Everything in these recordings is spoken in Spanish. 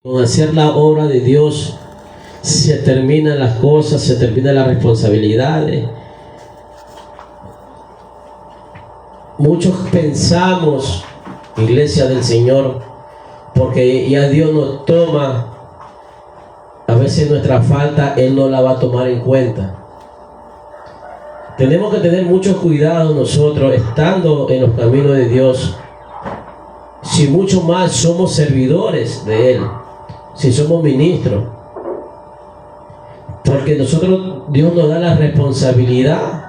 Con hacer la obra de Dios se terminan las cosas, se terminan las responsabilidades. Muchos pensamos, iglesia del Señor, porque ya Dios nos toma, a veces nuestra falta Él no la va a tomar en cuenta. Tenemos que tener mucho cuidado nosotros, estando en los caminos de Dios, si mucho más somos servidores de Él, si somos ministros, porque nosotros, Dios nos da la responsabilidad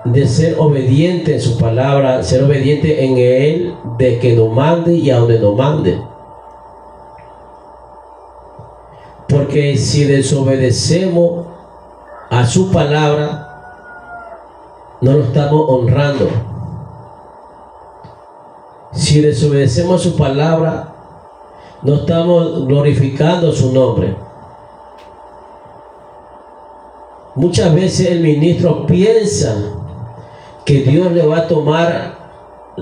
de ser obediente en su palabra, ser obediente en Él, de que nos mande y a donde nos mande. Porque si desobedecemos a su palabra, no lo estamos honrando. Si desobedecemos a su palabra, no estamos glorificando su nombre. Muchas veces el ministro piensa que Dios le va a tomar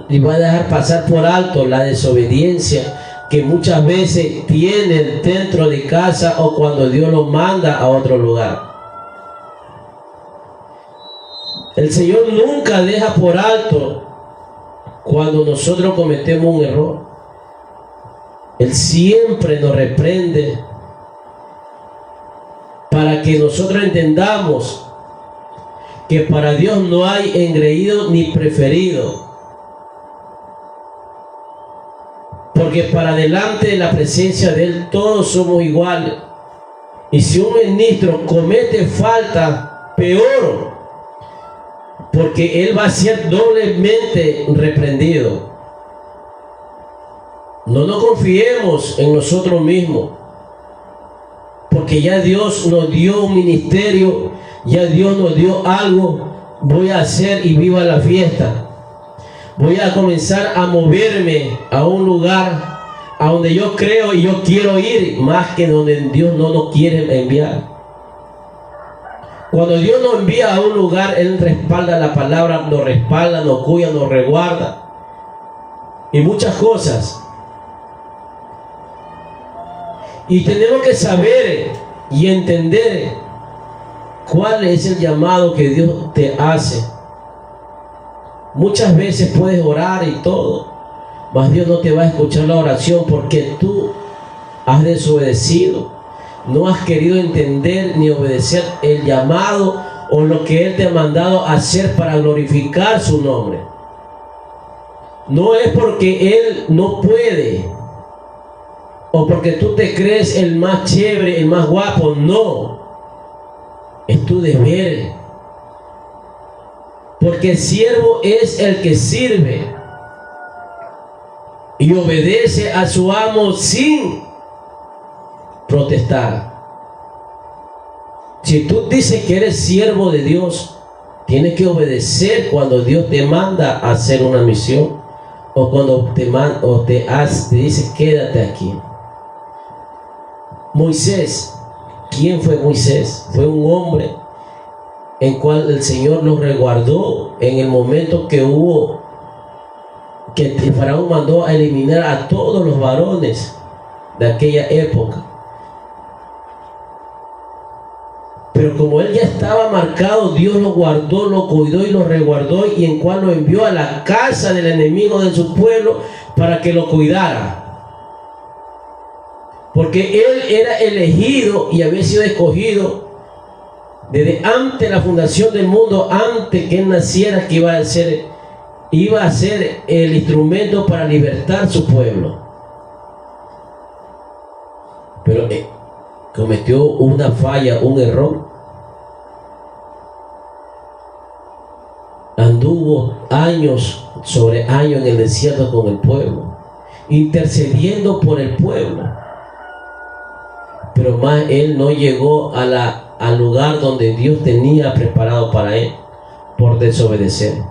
y va a dejar pasar por alto la desobediencia que muchas veces tiene dentro de casa o cuando Dios lo manda a otro lugar. El Señor nunca deja por alto cuando nosotros cometemos un error. Él siempre nos reprende para que nosotros entendamos que para Dios no hay engreído ni preferido. Porque para delante de la presencia de Él todos somos iguales. Y si un ministro comete falta, peor, porque Él va a ser doblemente reprendido. No nos confiemos en nosotros mismos, porque ya Dios nos dio un ministerio, ya Dios nos dio algo. Voy a hacer y viva la fiesta. Voy a comenzar a moverme a un lugar a donde yo creo y yo quiero ir, más que donde Dios no nos quiere enviar. Cuando Dios nos envía a un lugar, Él respalda la palabra, nos respalda, nos cuida, nos resguarda y muchas cosas. Y tenemos que saber y entender cuál es el llamado que Dios te hace. Muchas veces puedes orar y todo, mas Dios no te va a escuchar la oración porque tú has desobedecido. No has querido entender ni obedecer el llamado o lo que Él te ha mandado a hacer para glorificar su nombre. No es porque Él no puede o porque tú te crees el más chévere, el más guapo. No, es tu deber. Porque el siervo es el que sirve y obedece a su amo sin protestar. Si tú dices que eres siervo de Dios, tienes que obedecer cuando Dios te manda a hacer una misión o cuando te dice quédate aquí. Moisés, ¿quién fue Moisés? Fue un hombre en cual el Señor lo resguardó en el momento que el faraón mandó a eliminar a todos los varones de aquella época. Pero como él ya estaba marcado, Dios lo guardó, lo cuidó y lo resguardó, y en cual lo envió a la casa del enemigo de su pueblo para que lo cuidara. Porque él era elegido y había sido escogido desde antes de la fundación del mundo, antes que él naciera, que iba a ser el instrumento para libertar su pueblo. Pero cometió una falla, un error. Anduvo años sobre años en el desierto con el pueblo, intercediendo por el pueblo. Pero más él no llegó al lugar donde Dios tenía preparado para él, por desobedecer.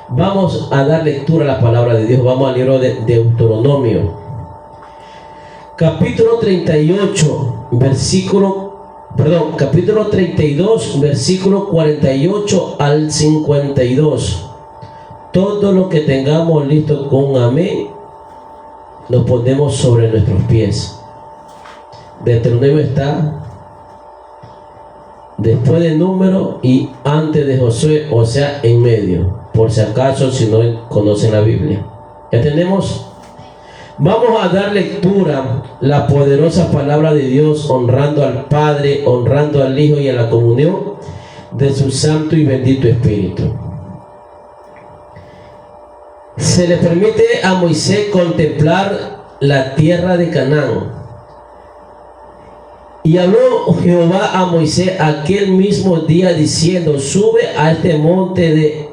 Vamos a dar lectura a la palabra de Dios. Vamos al libro de Deuteronomio, capítulo 38, capítulo 32, versículo 48 al 52. Todo lo que tengamos listo con amén, nos ponemos sobre nuestros pies. Deuteronomio está después de Número y antes de Josué, o sea, en medio, por si acaso, si no conocen la Biblia. ¿Ya tenemos? Vamos a dar lectura la poderosa palabra de Dios, honrando al Padre, honrando al Hijo y a la comunión de su Santo y bendito Espíritu. Se le permite a Moisés contemplar la tierra de Canaán. Y habló Jehová a Moisés aquel mismo día diciendo: sube a este monte de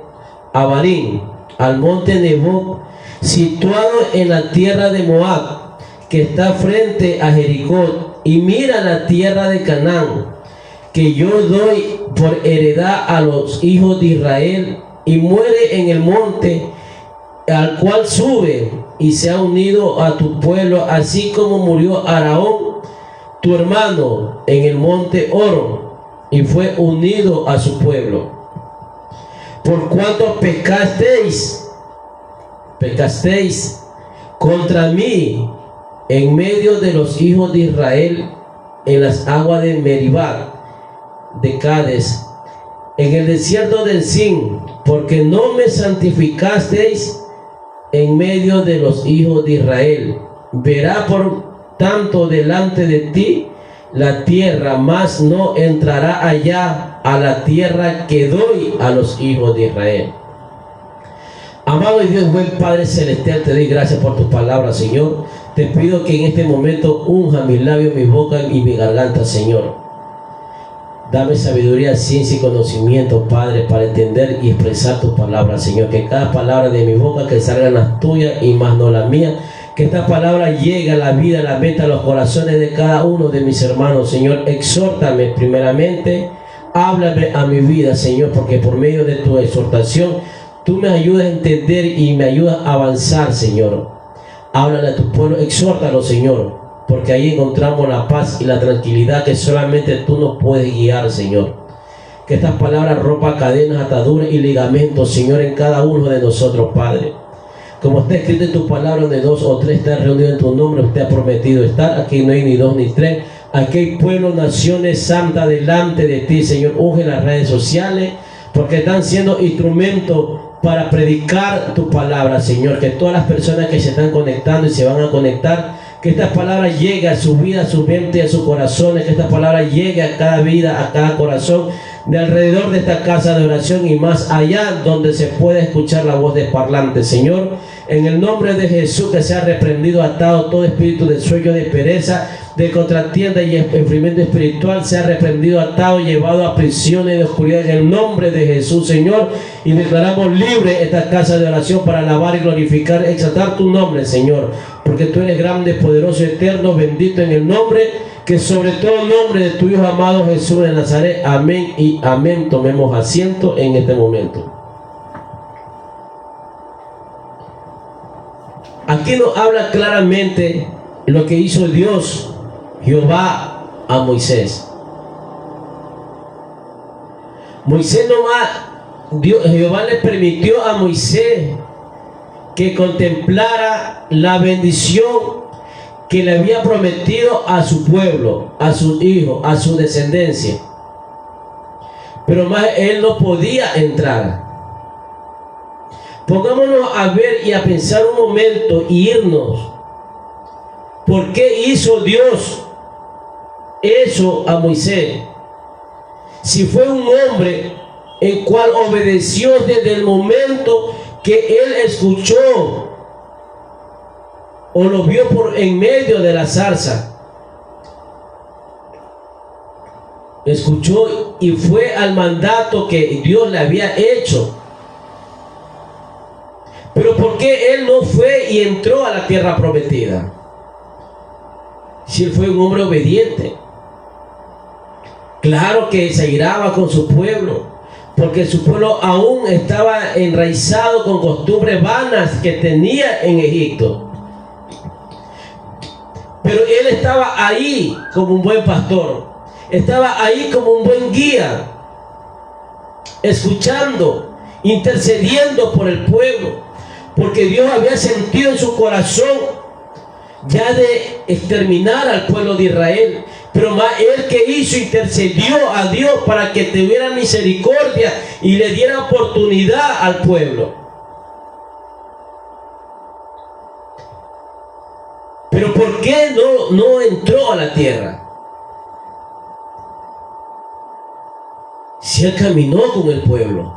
Abarim, al monte Nebo, situado en la tierra de Moab, que está frente a Jericó, y mira la tierra de Canaán, que yo doy por heredad a los hijos de Israel, y muere en el monte al cual sube, y se ha unido a tu pueblo, así como murió Aarón tu hermano en el monte Oro, y fue unido a su pueblo. Por cuanto pecasteis contra mí en medio de los hijos de Israel, en las aguas de Meribá, de Cades, en el desierto del Sin, porque no me santificasteis en medio de los hijos de Israel. Verá por tanto delante de ti la tierra, mas no entrará allá a la tierra que doy a los hijos de Israel. Amado Dios, buen Padre Celestial, te doy gracias por tus palabras, Señor. Te pido que en este momento unja mis labios, mi boca y mi garganta, Señor. Dame sabiduría, ciencia y conocimiento, Padre, para entender y expresar tus palabras, Señor. Que cada palabra de mi boca, que salgan las tuyas y más no las mías. Que esta palabra llegue a la vida, a la mente, a los corazones de cada uno de mis hermanos, Señor. Exhórtame primeramente, háblame a mi vida, Señor, porque por medio de tu exhortación, tú me ayudas a entender y me ayudas a avanzar, Señor. Háblale a tu pueblo, exhórtalo, Señor, porque ahí encontramos la paz y la tranquilidad que solamente tú nos puedes guiar, Señor. Que estas palabras rompan cadenas, ataduras y ligamentos, Señor, en cada uno de nosotros, Padre. Como está escrito en tu palabra, donde dos o tres están reunidos en tu nombre, usted ha prometido estar. Aquí no hay ni dos ni tres. Aquí hay pueblos, naciones santas delante de ti, Señor. Unge las redes sociales, porque están siendo instrumentos para predicar tu palabra, Señor. Que todas las personas que se están conectando y se van a conectar, que esta palabra llegue a su vida, a su mente y a sus corazones. Que esta palabra llegue a cada vida, a cada corazón de alrededor de esta casa de oración y más allá, donde se puede escuchar la voz de parlante, Señor. En el nombre de Jesús, que sea reprendido, atado todo espíritu de sueño, de pereza, de contratienda y enfriamiento espiritual, sea reprendido, atado, llevado a prisiones de oscuridad, en el nombre de Jesús, Señor. Y declaramos libre esta casa de oración para alabar y glorificar, exaltar tu nombre, Señor, porque tú eres grande, poderoso, eterno, bendito en el nombre que sobre todo nombre de tu Hijo amado Jesús de Nazaret. Amén y amén. Tomemos asiento en este momento. Aquí nos habla claramente lo que hizo Dios, Jehová, a Moisés. Moisés Jehová le permitió a Moisés que contemplara la bendición que le había prometido a su pueblo, a sus hijos, a su descendencia. Pero más él no podía entrar. Pongámonos a ver y a pensar un momento y irnos. ¿Por qué hizo Dios eso a Moisés? Si fue un hombre el cual obedeció desde el momento que él escuchó o lo vio por en medio de la zarza. Escuchó y fue al mandato que Dios le había hecho. Pero ¿por qué él no fue y entró a la tierra prometida? Si él fue un hombre obediente. Claro que se airaba con su pueblo, porque su pueblo aún estaba enraizado con costumbres vanas que tenía en Egipto. Pero él estaba ahí como un buen pastor, estaba ahí como un buen guía, escuchando, intercediendo por el pueblo, porque Dios había sentido en su corazón ya de exterminar al pueblo de Israel. Pero más él que hizo, intercedió a Dios para que tuviera misericordia y le diera oportunidad al pueblo. Pero ¿por qué no entró a la tierra? Si él caminó con el pueblo,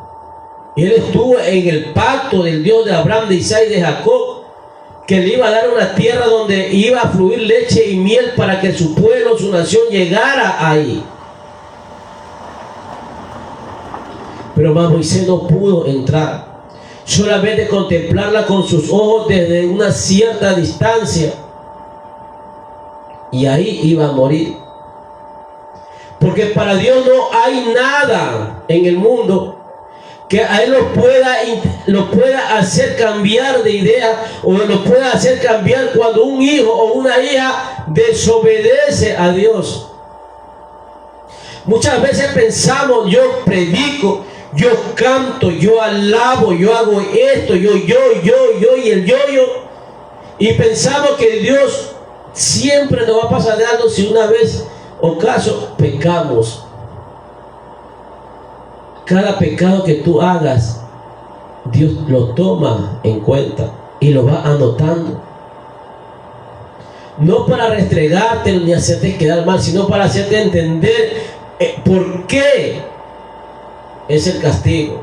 él estuvo en el pacto del Dios de Abraham, de Isaac y de Jacob, que le iba a dar una tierra donde iba a fluir leche y miel para que su pueblo, su nación llegara ahí. Pero más Moisés no pudo entrar, solamente contemplarla con sus ojos desde una cierta distancia, y ahí iba a morir. Porque para Dios no hay nada en el mundo que a él lo pueda hacer cambiar de idea, o lo pueda hacer cambiar cuando un hijo o una hija desobedece a Dios. Muchas veces pensamos, yo predico, yo canto, yo alabo, yo hago esto, yo y el yo, y pensamos que Dios siempre nos va a pasar de algo si una vez o caso pecamos. Cada pecado que tú hagas, Dios lo toma en cuenta y lo va anotando. No para restregarte ni hacerte quedar mal, sino para hacerte entender por qué es el castigo.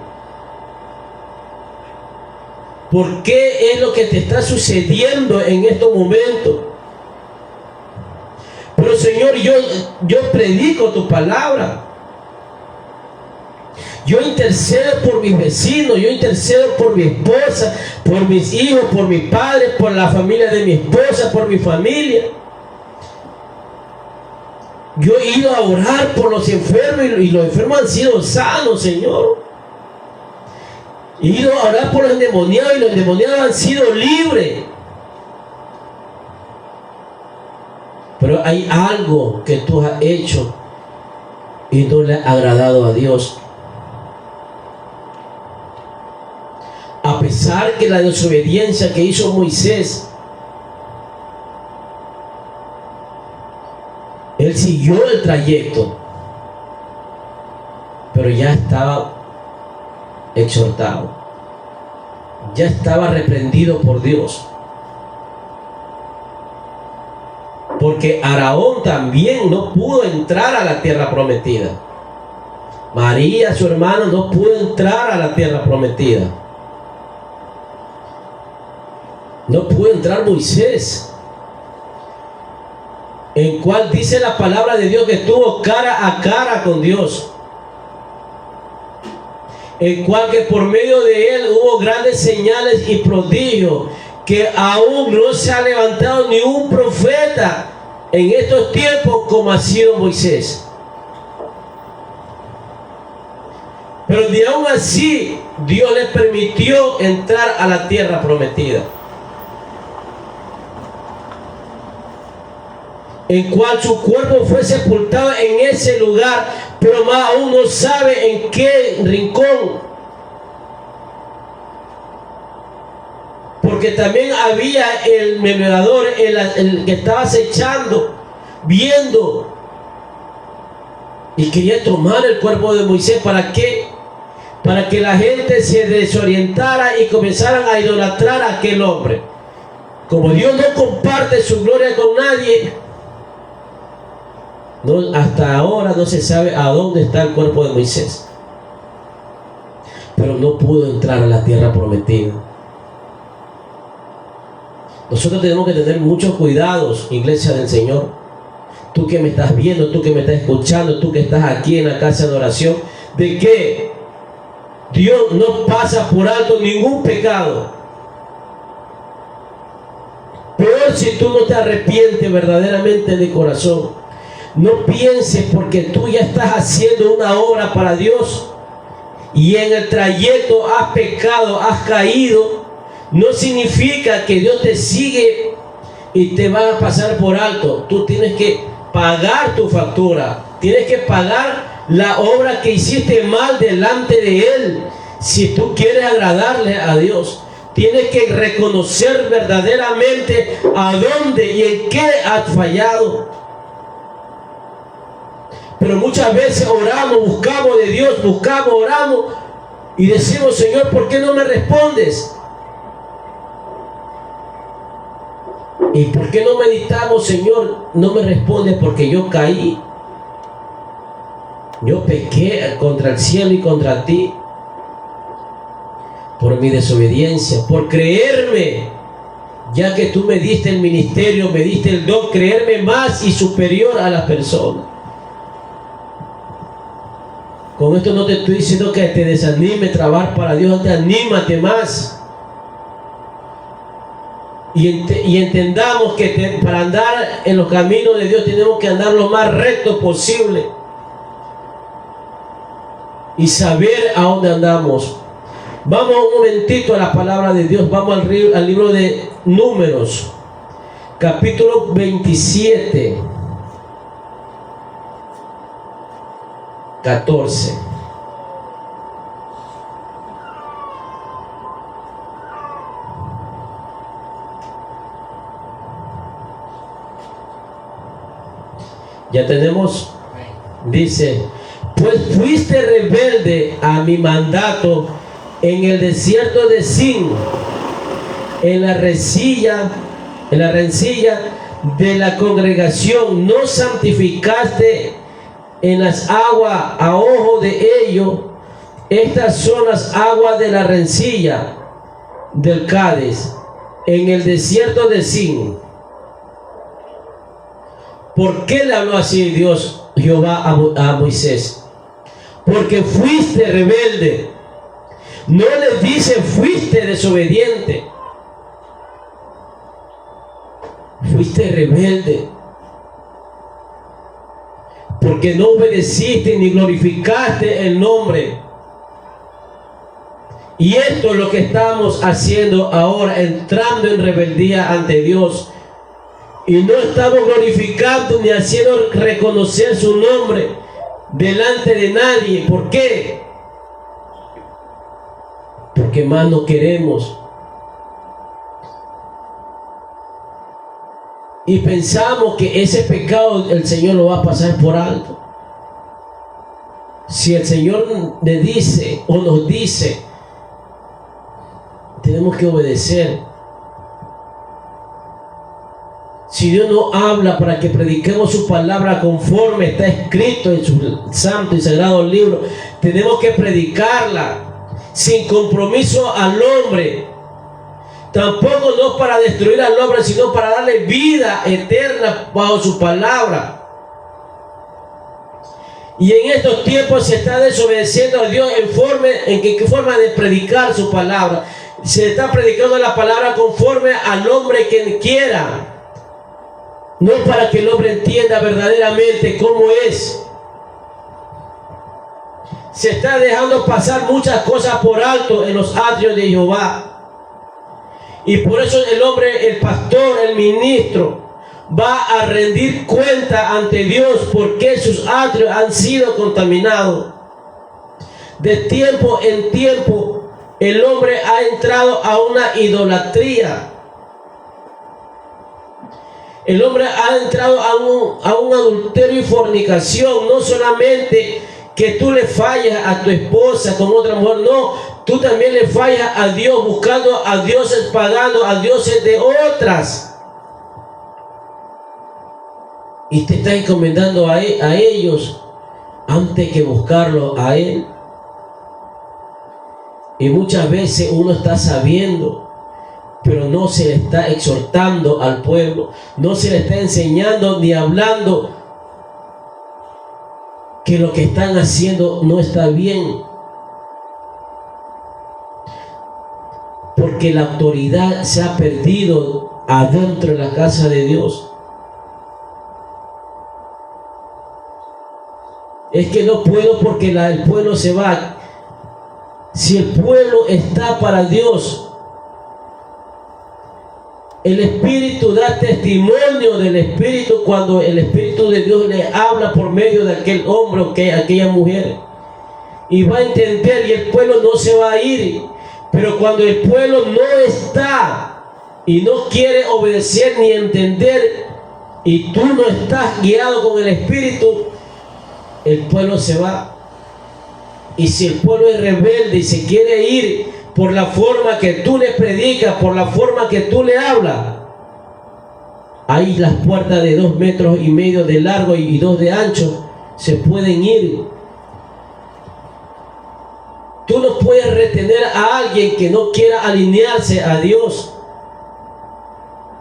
¿Por qué es lo que te está sucediendo en estos momentos? Pero Señor, yo predico tu palabra. Yo intercedo por mis vecinos, yo intercedo por mi esposa, por mis hijos, por mi padre, por la familia de mi esposa, por mi familia. Yo he ido a orar por los enfermos y los enfermos han sido sanos, Señor. He ido a orar por los endemoniados y los endemoniados han sido libres. Pero hay algo que tú has hecho y no le ha agradado a Dios. A pesar que la desobediencia que hizo Moisés, él siguió el trayecto, pero ya estaba exhortado, ya estaba reprendido por Dios. Porque Aarón también no pudo entrar a la tierra prometida. María, su hermano, no pudo entrar a la tierra prometida. No pudo entrar Moisés, en cual dice la palabra de Dios que estuvo cara a cara con Dios, en cual que por medio de él hubo grandes señales y prodigios, que aún no se ha levantado ni un profeta en estos tiempos como ha sido Moisés. Pero ni aún así Dios le permitió entrar a la tierra prometida, en cual su cuerpo fue sepultado en ese lugar, pero más aún no sabe en qué rincón. Porque también había el merodeador, el que estaba acechando, viendo, y quería tomar el cuerpo de Moisés. ¿Para qué? Para que la gente se desorientara y comenzaran a idolatrar a aquel hombre. Como Dios no comparte su gloria con nadie, hasta ahora no se sabe a dónde está el cuerpo de Moisés. Pero no pudo entrar a la tierra prometida. Nosotros tenemos que tener muchos cuidados, iglesia del Señor. Tú que me estás viendo, tú que me estás escuchando, tú que estás aquí en la casa de oración, de que Dios no pasa por alto ningún pecado. Peor si tú no te arrepientes verdaderamente de corazón. No pienses porque tú ya estás haciendo una obra para Dios y en el trayecto has pecado, has caído, no significa que Dios te sigue y te va a pasar por alto. Tú tienes que pagar tu factura, tienes que pagar la obra que hiciste mal delante de Él, si tú quieres agradarle a Dios. Tienes que reconocer verdaderamente a dónde y en qué has fallado. Pero muchas veces oramos, buscamos de Dios, oramos y decimos: Señor, ¿por qué no me respondes? ¿Y por qué no meditamos? Señor, no me respondes porque yo caí. Yo pequé contra el cielo y contra ti. Por mi desobediencia, por creerme, ya que tú me diste el ministerio, me diste el don, creerme más y superior a las personas. Con esto no te estoy diciendo que te desanime trabajar para Dios, te anímate más. Y entendamos que para andar en los caminos de Dios tenemos que andar lo más recto posible y saber a dónde andamos. Vamos un momentito a la palabra de Dios. Vamos al libro de Números, capítulo 27, 14. Ya tenemos, dice: pues fuiste rebelde a mi mandato en el desierto de Sin, en la rencilla de la congregación, no santificaste en las aguas a ojo de ellos. Estas son las aguas de la rencilla del Cádiz, en el desierto de Sin. ¿Por qué le habló así Dios, Jehová, a Moisés? Porque fuiste rebelde. No le dice fuiste desobediente. Fuiste rebelde. Porque no obedeciste ni glorificaste el nombre. Y esto es lo que estamos haciendo ahora, entrando en rebeldía ante Dios. Y no estamos glorificando ni haciendo reconocer su nombre delante de nadie. ¿Por qué? Porque más no queremos. Y pensamos que ese pecado el Señor lo va a pasar por alto. Si el Señor le dice o nos dice, tenemos que obedecer. Si Dios nos habla para que prediquemos su palabra conforme está escrito en su santo y sagrado libro, tenemos que predicarla sin compromiso al hombre. Tampoco no para destruir al hombre, sino para darle vida eterna bajo su palabra. Y en estos tiempos se está desobedeciendo a Dios en qué forma de predicar su palabra. Se está predicando la palabra conforme al hombre que quiera. No para que el hombre entienda verdaderamente cómo es. Se está dejando pasar muchas cosas por alto en los atrios de Jehová. Y por eso el hombre, el pastor, el ministro, va a rendir cuenta ante Dios porque sus atrios han sido contaminados. De tiempo en tiempo, el hombre ha entrado a una idolatría. El hombre ha entrado a un adulterio y fornicación. No solamente que tú le fallas a tu esposa con otra mujer, no, tú también le fallas a Dios buscando a dioses paganos, a dioses de otras. Y te estás encomendando a ellos antes que buscarlo a Él. Y muchas veces uno está sabiendo, pero no se le está exhortando al pueblo, no se le está enseñando ni hablando que lo que están haciendo no está bien. Porque la autoridad se ha perdido adentro de la casa de Dios. Es que no puedo porque el pueblo se va. Si el pueblo está para Dios, el Espíritu da testimonio del Espíritu cuando el Espíritu de Dios le habla por medio de aquel hombre o aquella mujer. Y va a entender y el pueblo no se va a ir. Pero cuando el pueblo no está y no quiere obedecer ni entender, y tú no estás guiado con el Espíritu, el pueblo se va. Y si el pueblo es rebelde y se quiere ir por la forma que tú le predicas, por la forma que tú le hablas, ahí las puertas de 2,5 metros de largo y 2 de ancho se pueden ir. Tú no puedes retener a alguien que no quiera alinearse a Dios.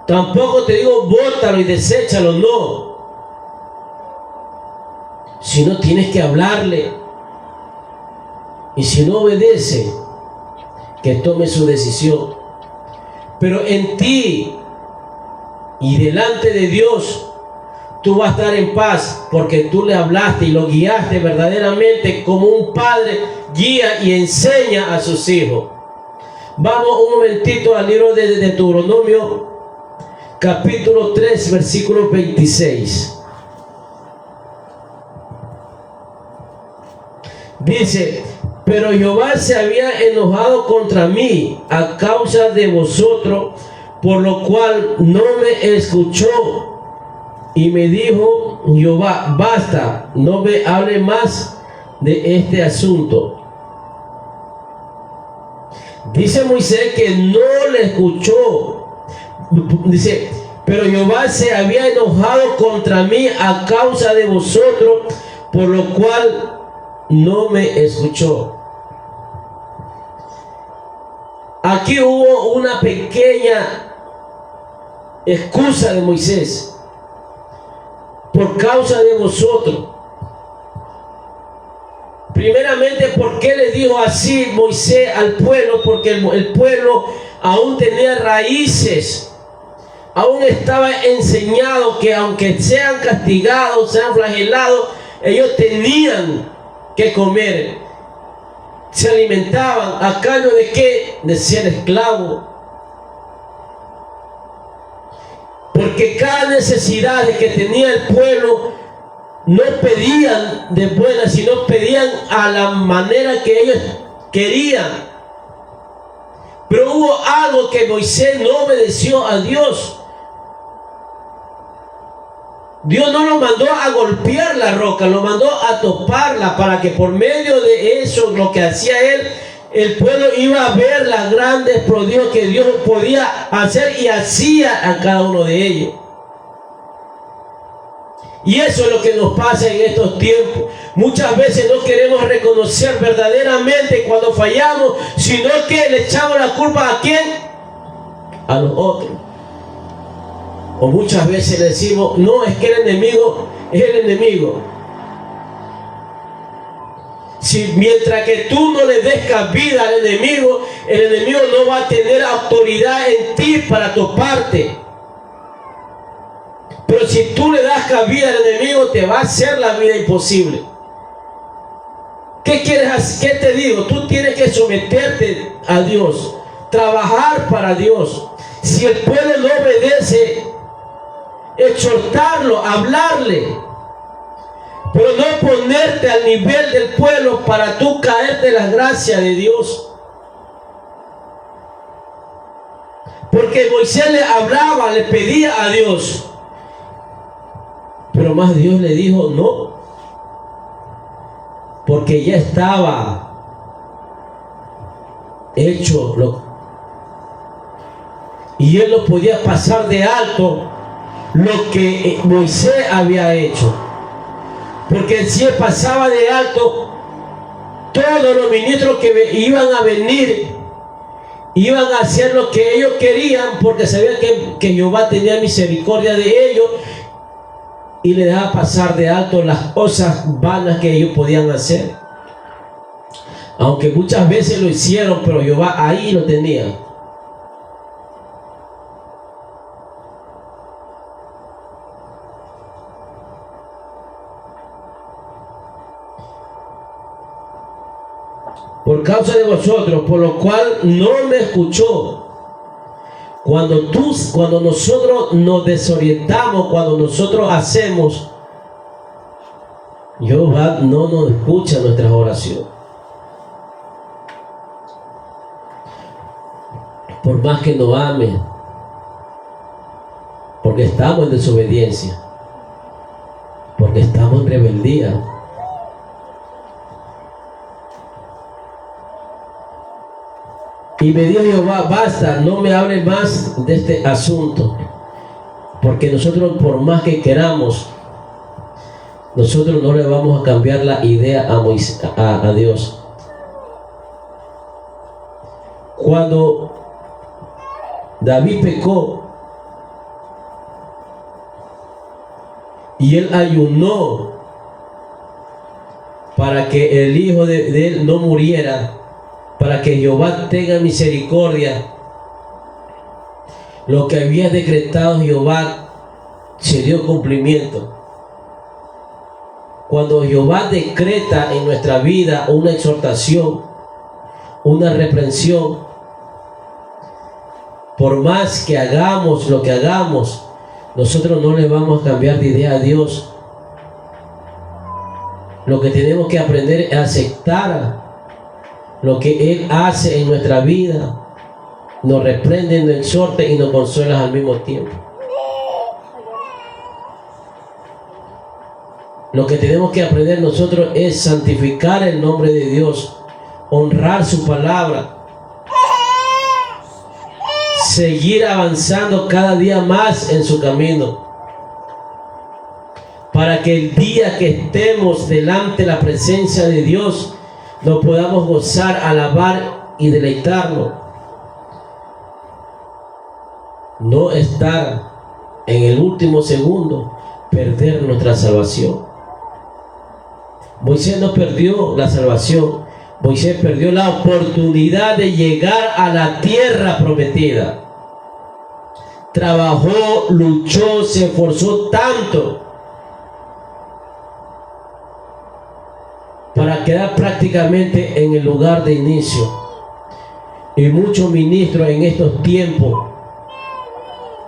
Tampoco te digo bótalo y deséchalo, no. Si no, tienes que hablarle. Y si no obedece, que tome su decisión. Pero en ti y delante de Dios, tú vas a estar en paz, porque tú le hablaste y lo guiaste verdaderamente como un padre guía y enseña a sus hijos. Vamos un momentito al libro de Deuteronomio, capítulo 3, versículo 26. Dice: pero Jehová se había enojado contra mí a causa de vosotros, por lo cual no me escuchó. Y me dijo Jehová: basta, no me hable más de este asunto. Dice Moisés que no le escuchó. Dice: pero Jehová se había enojado contra mí a causa de vosotros, por lo cual no me escuchó. Aquí hubo una pequeña excusa de Moisés: por causa de vosotros. Primeramente, ¿por qué le dijo así Moisés al pueblo? Porque el pueblo aún tenía raíces, aún estaba enseñado que aunque sean castigados, sean flagelados, ellos tenían que comer. Se alimentaban a cambio de ¿qué? De ser esclavos. Porque cada necesidad que tenía el pueblo no pedían de buena, sino pedían a la manera que ellos querían. Pero hubo algo que Moisés no obedeció a Dios. Dios no lo mandó a golpear la roca, lo mandó a toparla, para que por medio de eso, lo que hacía él, el pueblo iba a ver las grandes prodigios que Dios podía hacer y hacía a cada uno de ellos. Y eso es lo que nos pasa en estos tiempos. Muchas veces no queremos reconocer verdaderamente cuando fallamos, sino que le echamos la culpa ¿a quién? A los otros. O muchas veces le decimos: no, es que el enemigo es el enemigo. Si mientras que tú no le des cabida al enemigo, el enemigo no va a tener autoridad en ti para toparte. Pero si tú le das cabida al enemigo, te va a hacer la vida imposible. ¿Qué quieres hacer? ¿Qué te digo? Tú tienes que someterte a Dios, trabajar para Dios. Si el pueblo no obedece, exhortarlo, hablarle, pero no ponerte al nivel del pueblo para tú caer de la gracia de Dios. Porque Moisés le hablaba, le pedía a Dios, pero más Dios le dijo no, porque ya estaba hecho y él no podía pasar de alto lo que Moisés había hecho. Porque si él pasaba de alto, todos los ministros que iban a venir iban a hacer lo que ellos querían, porque sabían que Jehová tenía misericordia de ellos y le dejaba pasar de alto las cosas vanas que ellos podían hacer. Aunque muchas veces lo hicieron, pero Jehová ahí lo tenía. Por causa de vosotros, por lo cual no me escuchó. Cuando nosotros nos desorientamos, cuando nosotros hacemos, Jehová no nos escucha nuestras oraciones. por más que nos ame, porque estamos en desobediencia, porque estamos en rebeldía. Y me dijo Jehová: basta, no me hables más de este asunto, porque nosotros, por más que queramos, nosotros no le vamos a cambiar la idea a Dios. Cuando David pecó y él ayunó para que el hijo de él no muriera, para que Jehová tenga misericordia, lo que había decretado Jehová se dio cumplimiento. Cuando Jehová decreta en nuestra vida una exhortación, una reprensión, por más que hagamos lo que hagamos, nosotros no le vamos a cambiar de idea a Dios. Lo que tenemos que aprender es aceptar lo que Él hace en nuestra vida. Nos reprende, nos exhorta y nos consuela al mismo tiempo. Lo que tenemos que aprender nosotros es santificar el nombre de Dios, honrar su palabra, seguir avanzando cada día más en su camino, para que el día que estemos delante de la presencia de Dios nos podamos gozar, alabar y deleitarnos. No estar en el último segundo, perder nuestra salvación. Moisés no perdió la salvación. Moisés perdió la oportunidad de llegar a la tierra prometida. Trabajó, luchó, se esforzó tanto para quedar prácticamente en el lugar de inicio. Y muchos ministros en estos tiempos,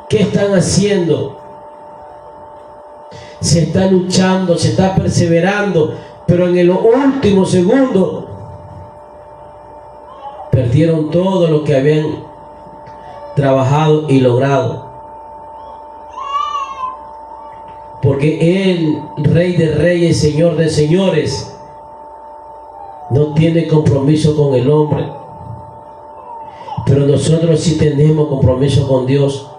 ¿qué están haciendo? Se está luchando, se está perseverando, pero en el último segundo perdieron todo lo que habían trabajado y logrado. Porque el Rey de Reyes, Señor de Señores, no tiene compromiso con el hombre, pero nosotros sí tenemos compromiso con Dios.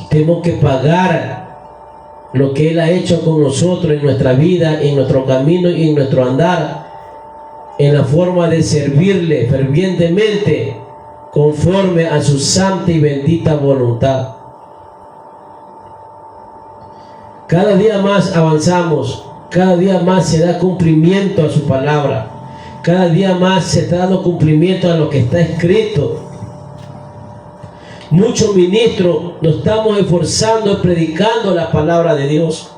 Tenemos que pagar lo que Él ha hecho con nosotros en nuestra vida, en nuestro camino y en nuestro andar, en la forma de servirle fervientemente conforme a su santa y bendita voluntad. Cada día más avanzamos, cada día más se da cumplimiento a su palabra, cada día más se está dando cumplimiento a lo que está escrito. Muchos ministros nos estamos esforzando predicando la palabra de Dios,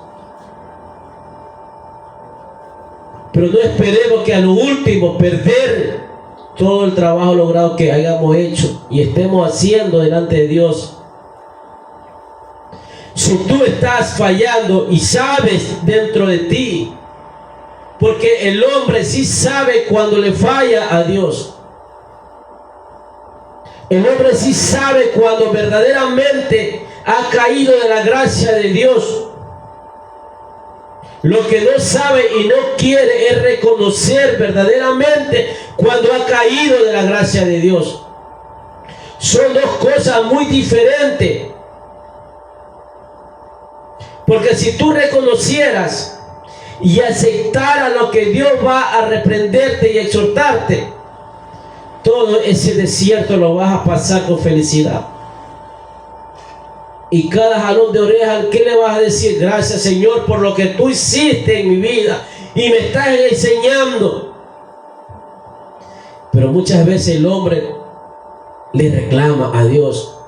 pero no esperemos que a lo último perder todo el trabajo logrado que hayamos hecho y estemos haciendo delante de Dios. Si tú estás fallando y sabes dentro de ti, porque el hombre sí sabe cuando le falla a Dios. El hombre sí sabe cuando verdaderamente ha caído de la gracia de Dios. Lo que no sabe y no quiere es reconocer verdaderamente cuando ha caído de la gracia de Dios. Son dos cosas muy diferentes. Porque si tú reconocieras y aceptaras lo que Dios va a reprenderte y exhortarte, todo ese desierto lo vas a pasar con felicidad. Y cada jalón de orejas, ¿qué le vas a decir? Gracias, Señor, por lo que tú hiciste en mi vida y me estás enseñando. Pero muchas veces el hombre le reclama a Dios: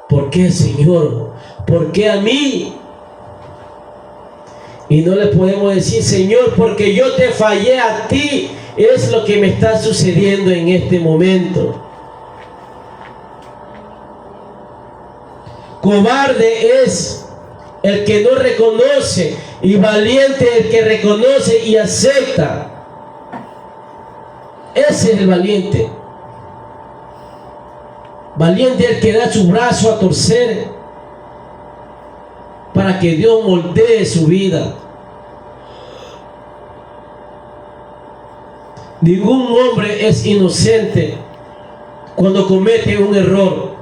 ¿por qué, Señor? ¿Por qué a mí? Y no le podemos decir: Señor, porque yo te fallé a ti. Es lo que me está sucediendo en este momento. Cobarde es el que no reconoce, y valiente el que reconoce y acepta. Ese es el valiente. Valiente el que da su brazo a torcer para que Dios moldee su vida. Ningún hombre es inocente cuando comete un error.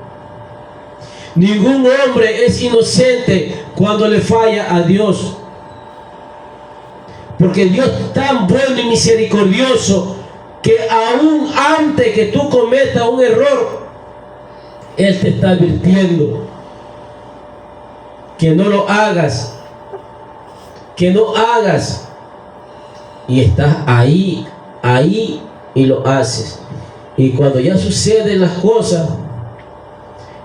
Ningún hombre es inocente cuando le falla a Dios. Porque Dios es tan bueno y misericordioso que aún antes que tú cometas un error, Él te está advirtiendo que no lo hagas, que no hagas. Y estás ahí y lo haces. Y cuando ya suceden las cosas,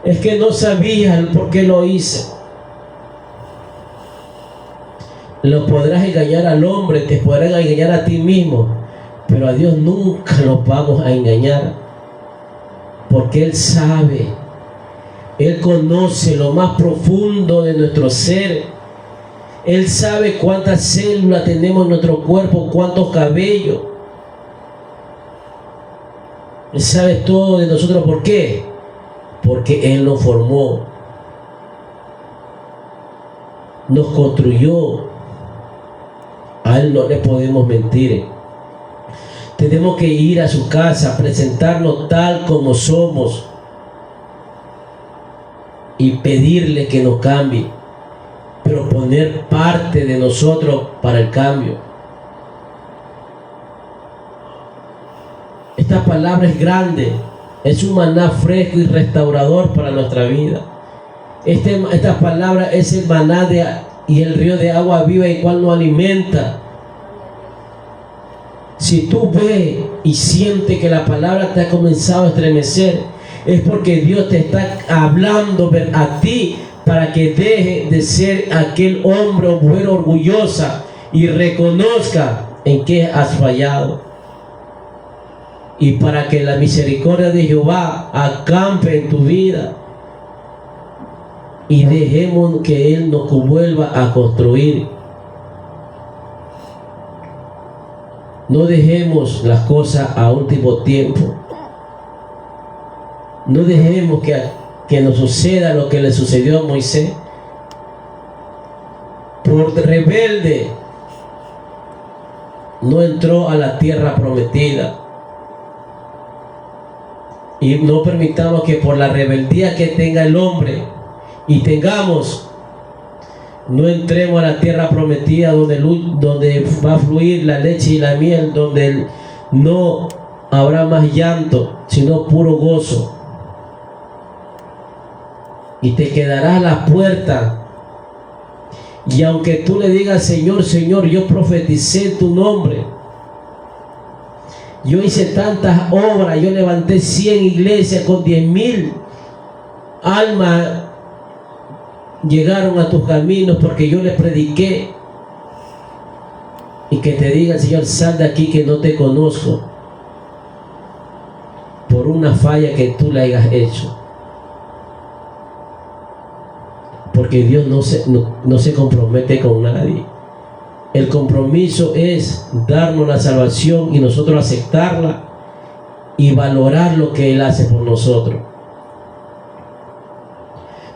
es que no sabías el por qué lo hice. Lo podrás engañar al hombre, te podrán engañar a ti mismo, pero a Dios nunca nos vamos a engañar, porque Él sabe, Él conoce lo más profundo de nuestro ser. Él sabe cuántas células tenemos en nuestro cuerpo, cuántos cabellos. Él sabe todo de nosotros. ¿Por qué? Porque Él nos formó, nos construyó. A Él no le podemos mentir. Tenemos que ir a su casa, presentarnos tal como somos y pedirle que nos cambie, pero poner parte de nosotros para el cambio. Esta palabra es grande, es un maná fresco y restaurador para nuestra vida. Esta palabra es el maná y el río de agua viva, el cual nos alimenta. Si tú ves y sientes que la palabra te ha comenzado a estremecer, es porque Dios te está hablando a ti para que deje de ser aquel hombre o mujer orgullosa y reconozca en qué has fallado. Y para que la misericordia de Jehová acampe en tu vida y dejemos que Él nos vuelva a construir. No dejemos las cosas a último tiempo. No dejemos que nos suceda lo que le sucedió a Moisés. Por rebelde no entró a la tierra prometida. Y no permitamos que por la rebeldía que tenga el hombre y tengamos, no entremos a la tierra prometida donde va a fluir la leche y la miel, donde no habrá más llanto, sino puro gozo. Y te quedarás a la puerta. Y aunque tú le digas, Señor, Señor, yo profeticé en tu nombre, yo hice tantas obras, yo levanté 100 iglesias con 10,000 almas, llegaron a tus caminos porque yo les prediqué, y que te diga el Señor, sal de aquí que no te conozco, por una falla que tú le hayas hecho. Porque Dios no se compromete con nadie. El compromiso es darnos la salvación y nosotros aceptarla y valorar lo que Él hace por nosotros.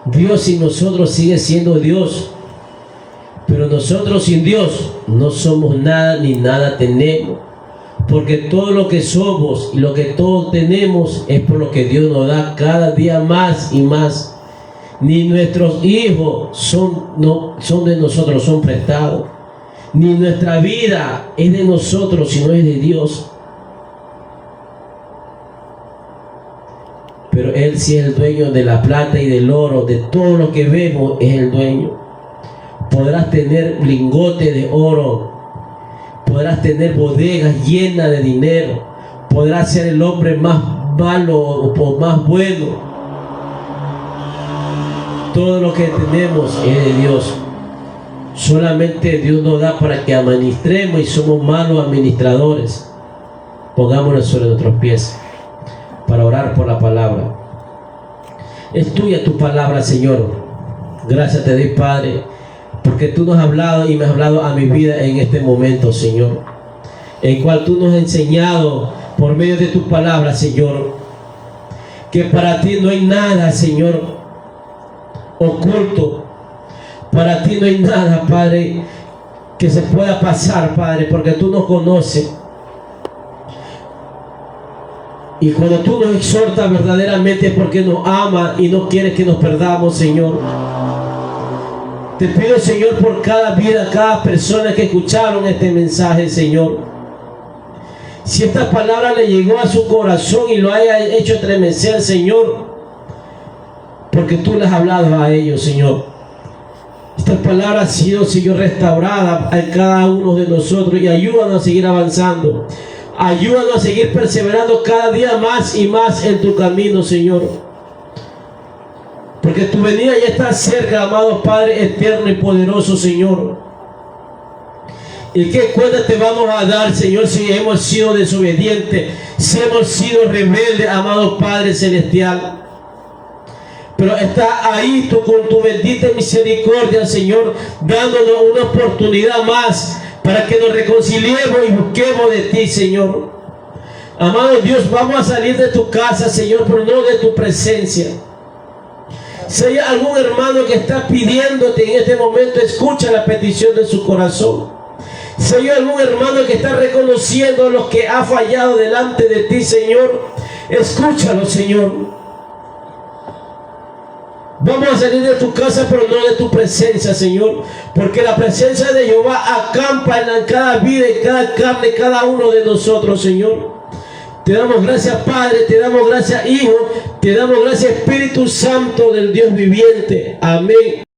Dios sin nosotros sigue siendo Dios, pero nosotros sin Dios no somos nada ni nada tenemos, porque todo lo que somos y lo que todos tenemos es por lo que Dios nos da cada día más y más. Ni nuestros hijos son de nosotros, son prestados, ni nuestra vida es de nosotros, sino es de Dios. Pero Él sí es el dueño de la plata y del oro, de todo lo que vemos es el dueño. Podrás tener lingotes de oro, podrás tener bodegas llenas de dinero, podrás ser el hombre más malo o más bueno. Todo lo que tenemos es de Dios. Solamente Dios nos da para que administremos y somos malos administradores. Pongámonos sobre nuestros pies para orar por la palabra. Es tuya tu palabra, Señor. Gracias te doy, Padre, porque tú nos has hablado y me has hablado a mi vida en este momento, Señor, el cual tú nos has enseñado por medio de tu palabra, Señor, que para ti no hay nada, Señor, oculto. Para ti no hay nada, Padre, que se pueda pasar, Padre, porque tú nos conoces. Y cuando tú nos exhortas verdaderamente es porque nos amas y no quieres que nos perdamos, Señor. Te pido, Señor, por cada vida, cada persona que escucharon este mensaje, Señor. Si esta palabra le llegó a su corazón y lo haya hecho estremecer, Señor, porque tú les has hablado a ellos, Señor. Esta palabra ha sido, Señor, restaurada a cada uno de nosotros y ayúdanos a seguir avanzando. Ayúdanos a seguir perseverando cada día más y más en tu camino, Señor. Porque tu venida ya está cerca, amado Padre eterno y poderoso, Señor. ¿Y qué cuenta te vamos a dar, Señor, si hemos sido desobedientes, si hemos sido rebeldes, amado Padre celestial? Pero está ahí tú con tu bendita misericordia, Señor, dándonos una oportunidad más para que nos reconciliemos y busquemos de ti, Señor. Amado Dios, vamos a salir de tu casa, Señor, pero no de tu presencia. Si hay algún hermano que está pidiéndote en este momento, escucha la petición de su corazón. Si hay algún hermano que está reconociendo lo que ha fallado delante de ti, Señor, escúchalo, Señor. Vamos a salir de tu casa, pero no de tu presencia, Señor, porque la presencia de Jehová acampa en cada vida, en cada carne, cada uno de nosotros, Señor. Te damos gracias, Padre, te damos gracias, Hijo, te damos gracias, Espíritu Santo del Dios viviente. Amén.